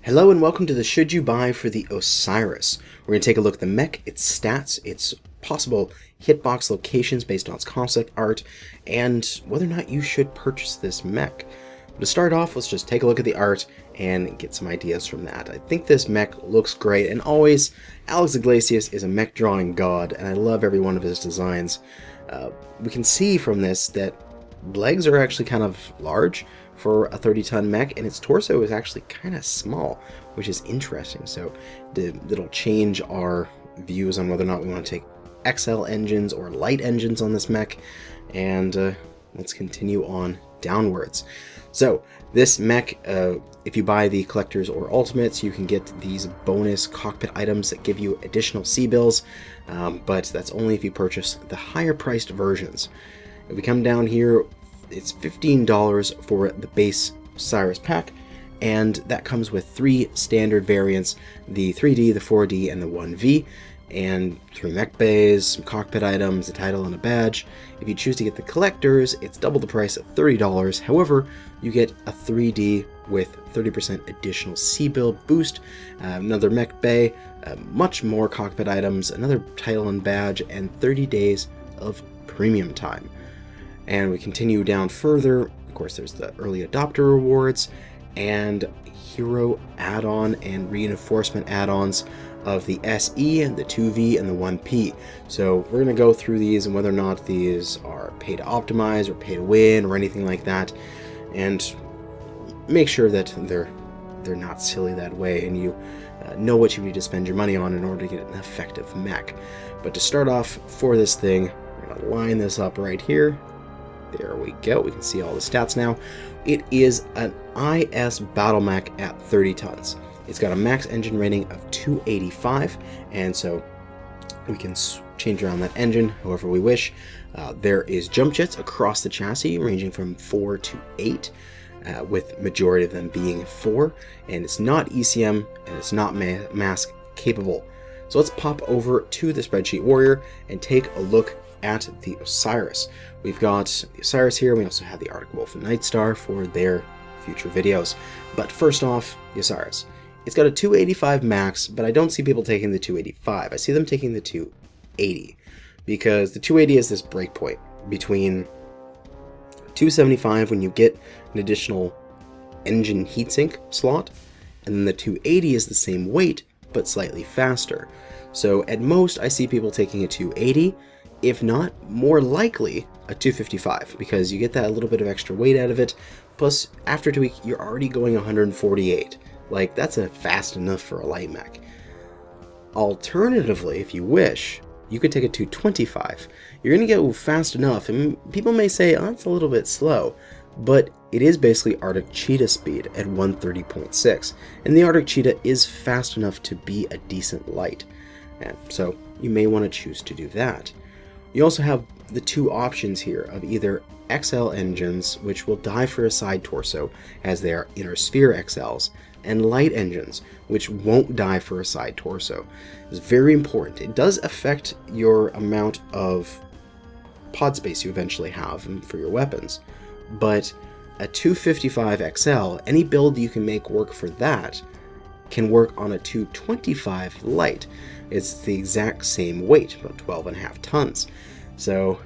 Hello and welcome to the Should You Buy for the Osiris. We're going to take a look at the mech, its stats, its possible hitbox locations based on its concept art, and whether or not you should purchase this mech. To start off, let's just take a look at the art and get some ideas from that. I think this mech looks great, and always, Alex Iglesias is a mech drawing god, and I love every one of his designs. We can see from this that legs are actually kind of large for a 30-ton mech, and its torso is actually kind of small, which is interesting. So it'll change our views on whether or not we want to take XL engines or light engines on this mech, and let's continue on downwards. So this mech, if you buy the collectors or ultimates, you can get these bonus cockpit items that give you additional C-bills, but that's only if you purchase the higher priced versions. If we come down here, it's $15 for the base Osiris pack, and that comes with 3 standard variants, the 3D, the 4D, and the 1V, and 3 mech bays, some cockpit items, a title, and a badge. If you choose to get the collectors, it's double the price at $30. However, you get a 3D with 30% additional C-bill boost, another mech bay, much more cockpit items, another title and badge, and 30 days of premium time. And we continue down further. Of course, there's the early adopter rewards and hero add-on and reinforcement add-ons of the SE and the 2V and the 1P. So we're going to go through these and whether or not these are pay to optimize or pay to win or anything like that, and make sure that they're not silly that way, and you know what you need to spend your money on in order to get an effective mech. But to start off for this thing, we're going to line this up right here. There we go. We can see all the stats now. It is an IS battle mech at 30 tons. It's got a max engine rating of 285, and so we can change around that engine however we wish. There is jump jets across the chassis ranging from 4 to 8, with majority of them being 4, and it's not ECM and it's not mask capable. So let's pop over to the spreadsheet warrior and take a look at the Osiris. We've got the Osiris here, and we also have the Arctic Wolf and Nightstar for their future videos. But first off, the Osiris. It's got a 285 max, but I don't see people taking the 285. I see them taking the 280, because the 280 is this breakpoint between 275 when you get an additional engine heatsink slot, and then the 280 is the same weight, but slightly faster. So at most, I see people taking a 280, if not, more likely a 255, because you get that little bit of extra weight out of it, plus after tweak, you're already going 148. Like, that's fast enough for a light mech. Alternatively, if you wish, you could take a 225. You're going to get fast enough, and people may say, oh, that's a little bit slow, but it is basically Arctic Cheetah speed at 130.6, and the Arctic Cheetah is fast enough to be a decent light, and so you may want to choose to do that. You also have the 2 options here of either XL engines, which will die for a side torso as they are inner sphere XLs, and light engines, which won't die for a side torso. It's very important. It does affect your amount of pod space you eventually have for your weapons, but a 255 XL, any build you can make work for that, can work on a 225 light. It's the exact same weight, about 12.5 tons. So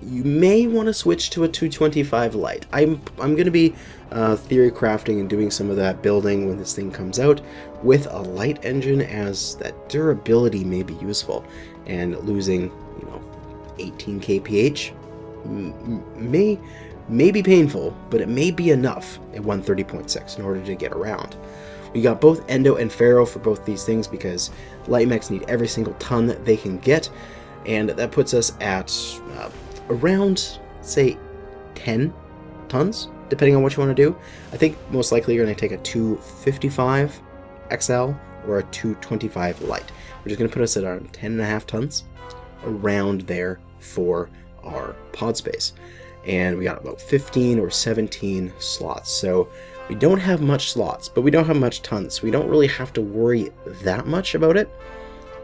you may want to switch to a 225 light. I'm going to be theory crafting and doing some of that building when this thing comes out with a light engine, as that durability may be useful, and losing 18 kph may be painful, but it may be enough at 130.6 in order to get around. We got both Endo and Pharaoh for both these things, because light mechs need every single ton that they can get, and that puts us at around, say, 10 tons, depending on what you want to do. I think most likely you're going to take a 255 XL or a 225 light, which is going to put us at around 10.5 tons, around there for our pod space. And we got about 15 or 17 slots, so we don't have much slots, but we don't have much tons, so we don't really have to worry that much about it.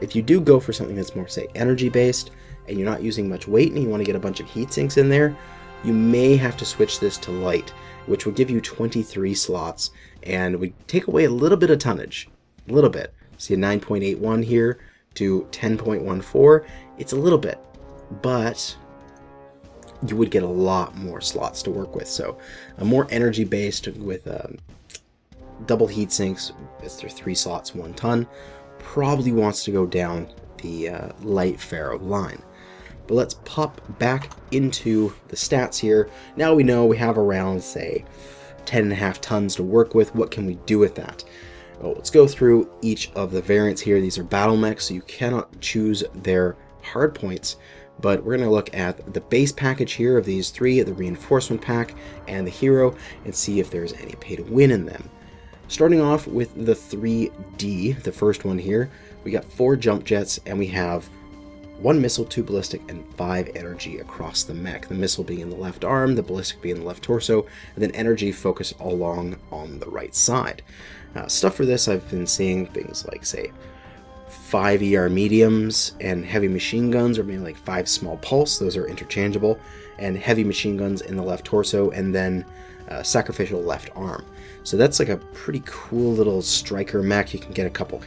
If you do go for something that's more, say, energy based, and you're not using much weight and you want to get a bunch of heat sinks in there, you may have to switch this to light, which will give you 23 slots and we take away a little bit of tonnage, a little bit. See a 9.81 here to 10.14. It's a little bit, but you would get a lot more slots to work with. So more energy based with double heat sinks. It's their 3 slots, 1 ton. Probably wants to go down the light Pharaoh line. But let's pop back into the stats here. Now we know we have around, say, 10.5 tons to work with. What can we do with that? Well, let's go through each of the variants here. These are battle mechs, so you cannot choose their hard points. But we're going to look at the base package here of these 3, the reinforcement pack and the hero, and see if there's any pay to win in them. Starting off with the 3D, the first one here, we got 4 jump jets, and we have 1 missile, 2 ballistic, and 5 energy across the mech. The missile being in the left arm, the ballistic being in the left torso, and then energy focused along on the right side. Stuff for this, I've been seeing things like, say, 5 ER mediums and heavy machine guns, or maybe like 5 small pulse. Those are interchangeable, and heavy machine guns in the left torso, and then sacrificial left arm. So that's like a pretty cool little striker mech. You can get a couple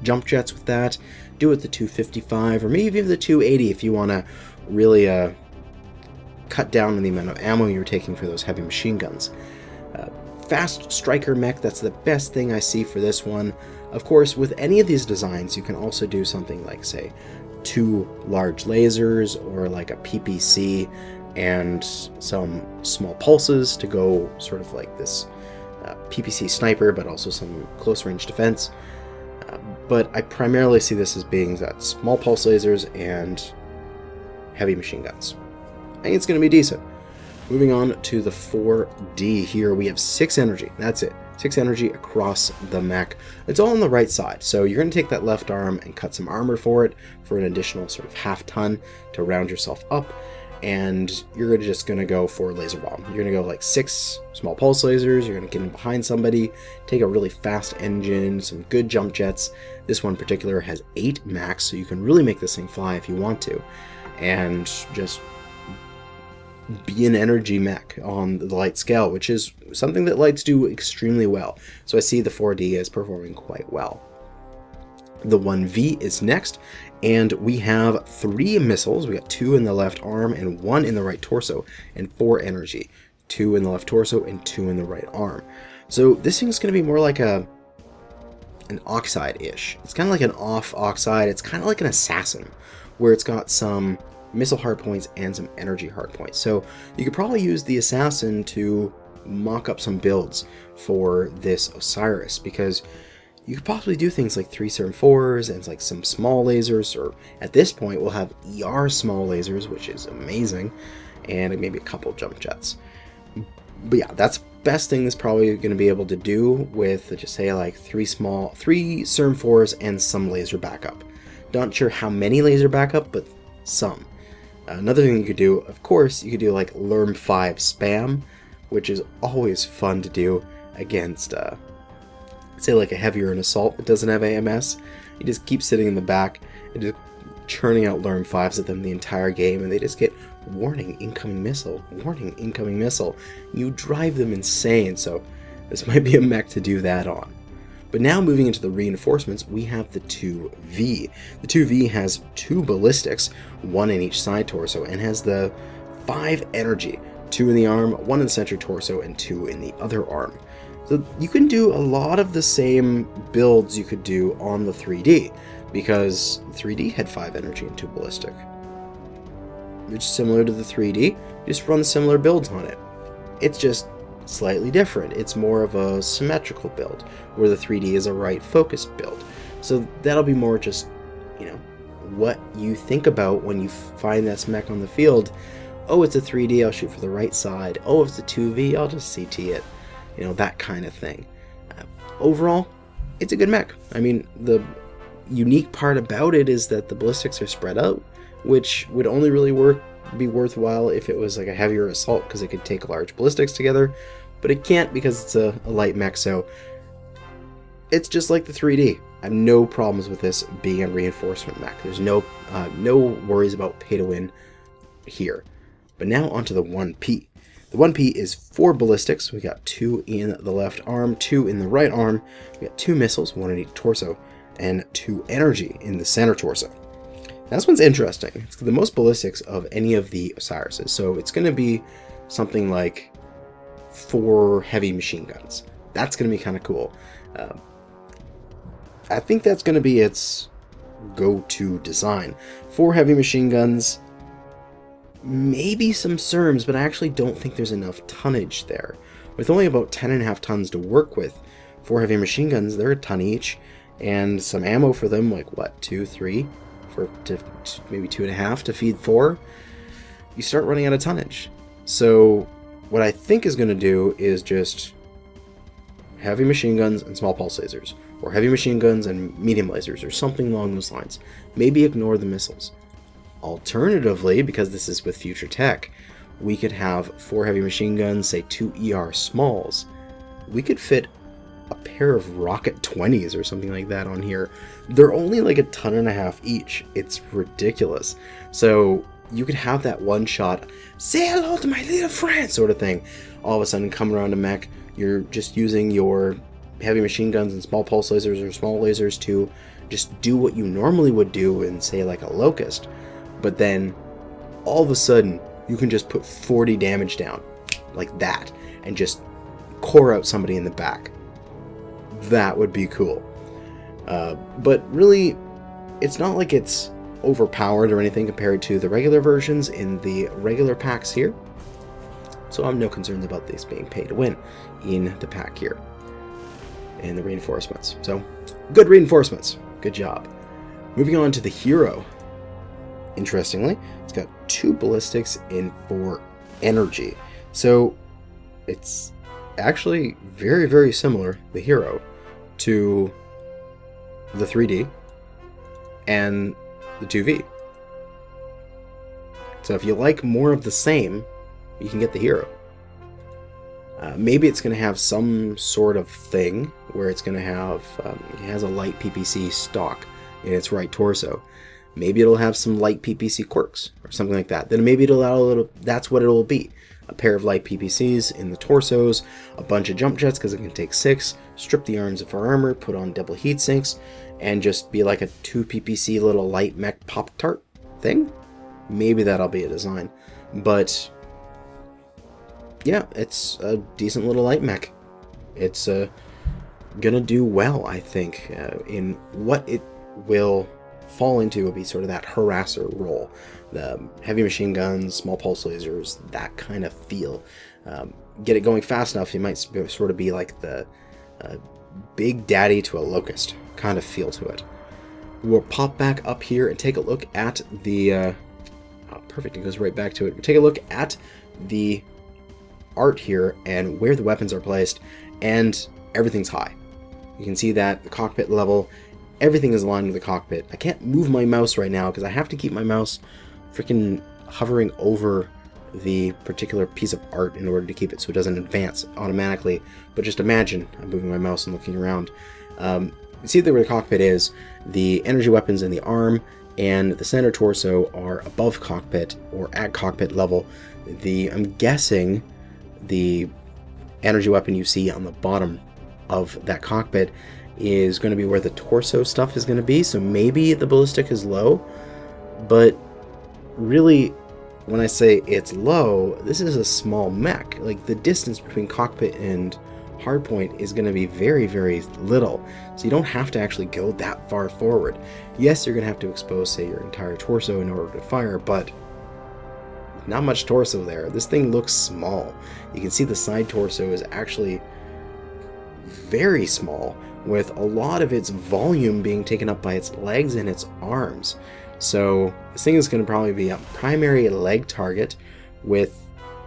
jump jets with that. Do it the 255, or maybe even the 280 if you want to really cut down on the amount of ammo you're taking for those heavy machine guns. Fast striker mech, that's the best thing I see for this one. Of course, with any of these designs, you can also do something like, say, 2 large lasers, or like a PPC and some small pulses to go sort of like this PPC sniper, but also some close range defense. But I primarily see this as being that small pulse lasers and heavy machine guns. I think it's going to be decent. Moving on to the 4D here, we have 6 energy. That's it. 6 energy across the mech. It's all on the right side, so you're going to take that left arm and cut some armor for it for an additional sort of half ton to round yourself up, and you're just going to go for laser bomb. You're going to go like 6 small pulse lasers, you're going to get in behind somebody, take a really fast engine, some good jump jets. This one in particular has 8 max, so you can really make this thing fly if you want to, and just be an energy mech on the light scale, which is something that lights do extremely well. So I see the 4D is performing quite well. The 1V is next, and we have 3 missiles. We got 2 in the left arm and 1 in the right torso, and 4 energy. 2 in the left torso and 2 in the right arm. So this thing's going to be more like an Oxide-ish. It's kind of like an off Oxide. It's kind of like an assassin, where it's got some missile hardpoints and some energy hardpoints. So you could probably use the assassin to mock up some builds for this Osiris, because you could possibly do things like 3 Serm 4s and like some small lasers, or at this point we'll have ER small lasers, which is amazing, and maybe a couple jump jets. But yeah, that's the best thing that's probably going to be able to do with, just say, like 3 Serm 4s and some laser backup. Not sure how many laser backup, but some. Another thing you could do, of course, you could do like Lerm 5 spam, which is always fun to do against, say, like a heavier an assault that doesn't have AMS. You just keep sitting in the back and just churning out Lerm 5s at them the entire game, and they just get warning incoming missile, warning incoming missile. You drive them insane, so this might be a mech to do that on. But now moving into the reinforcements, we have the 2V. The 2V has 2 ballistics, 1 in each side torso, and has the 5 energy, 2 in the arm, 1 in the center torso, and 2 in the other arm. So you can do a lot of the same builds you could do on the 3D, because 3D had 5 energy and 2 ballistic. It's similar to the 3D, just run similar builds on it. It's just slightly different. It's more of a symmetrical build, where the 3D is a right focused build. So that'll be more just, you know, what you think about when you find this mech on the field. Oh, it's a 3D, I'll shoot for the right side. Oh, if it's a 2V, I'll just CT it. You know, that kind of thing. Overall, it's a good mech. I mean, the unique part about it is that the ballistics are spread out, which would only really be worthwhile if it was like a heavier assault, because it could take large ballistics together, but it can't because it's a light mech. So it's just like the 3D. I have no problems with this being a reinforcement mech. There's no worries about pay to win here. But now onto the 1P. The 1P is 4 ballistics. We got 2 in the left arm, 2 in the right arm. We got 2 missiles, 1 in each torso, and 2 energy in the center torso. Now, this one's interesting. It's the most ballistics of any of the Osirises, so it's going to be something like 4 heavy machine guns. That's going to be kind of cool. I think that's going to be its go-to design. 4 heavy machine guns, maybe some SERMs, but I actually don't think there's enough tonnage there. With only about 10.5 tons to work with, 4 heavy machine guns, they're a ton each, and some ammo for them, like what, 2, 3, maybe 2.5 to feed 4, you start running out of tonnage. So what I think is going to do is just heavy machine guns and small pulse lasers, or heavy machine guns and medium lasers, or something along those lines. Maybe ignore the missiles. Alternatively, because this is with future tech, we could have 4 heavy machine guns, say 2 ER smalls. We could fit a pair of rocket 20s or something like that on here. They're only like 1.5 tons each. It's ridiculous. So you could have that one shot, say hello to my little friend sort of thing. All of a sudden come around a mech, you're just using your heavy machine guns and small pulse lasers or small lasers to just do what you normally would do in, say, like a Locust. But then all of a sudden you can just put 40 damage down like that and just core out somebody in the back. That would be cool. But really, it's not like it's overpowered or anything compared to the regular versions in the regular packs here. So I have no concerns about this being pay to win in the pack here. And the reinforcements. So, good reinforcements. Good job. Moving on to the hero. Interestingly, it's got 2 ballistics in 4 energy. So, it's actually very, very similar, the hero, to the 3D and the 2V. So if you like more of the same, you can get the hero. Maybe it's going to have some sort of thing where it's going to have, it has a light PPC stock in its right torso. Maybe it'll have some light PPC quirks or something like that. Then maybe it'll allow a little, that's what it'll be. A pair of light PPCs in the torsos, a bunch of jump jets because it can take 6, strip the arms of our armor, put on double heat sinks, and just be like a 2 PPC little light mech Pop-Tart thing. Maybe that'll be a design. But yeah, it's a decent little light mech. It's gonna do well, I think. In what it will fall into will be sort of that harasser role. The heavy machine guns, small pulse lasers, that kind of feel. Get it going fast enough, you might sort of be like the big daddy to a Locust kind of feel to it. We'll pop back up here and take a look at the... oh, perfect, it goes right back to it. We'll take a look at the art here and where the weapons are placed, and everything's high. You can see that the cockpit level, everything is aligned with the cockpit. I can't move my mouse right now because I have to keep my mouse freaking hovering over the particular piece of art in order to keep it so it doesn't advance automatically. But just imagine I'm moving my mouse and looking around. You see where the cockpit is. The energy weapons in the arm and the center torso are above cockpit or at cockpit level. I'm guessing the energy weapon you see on the bottom of that cockpit is going to be where the torso stuff is going to be, so maybe the ballistic is low, but really, when I say it's low, this is a small mech. Like, the distance between cockpit and hardpoint is going to be very, very little, so you don't have to actually go that far forward. Yes, you're going to have to expose, say, your entire torso in order to fire, but not much torso there. This thing looks small. You can see the side torso is actually very small, with a lot of its volume being taken up by its legs and its arms. So this thing is going to probably be a primary leg target with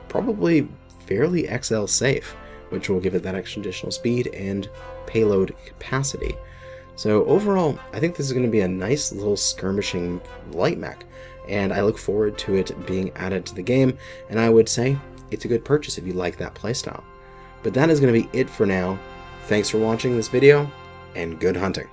probably fairly XL safe, which will give it that extra additional speed and payload capacity. So overall, I think this is going to be a nice little skirmishing light mech, and I look forward to it being added to the game, and I would say it's a good purchase if you like that playstyle. But that is going to be it for now. Thanks for watching this video, and good hunting.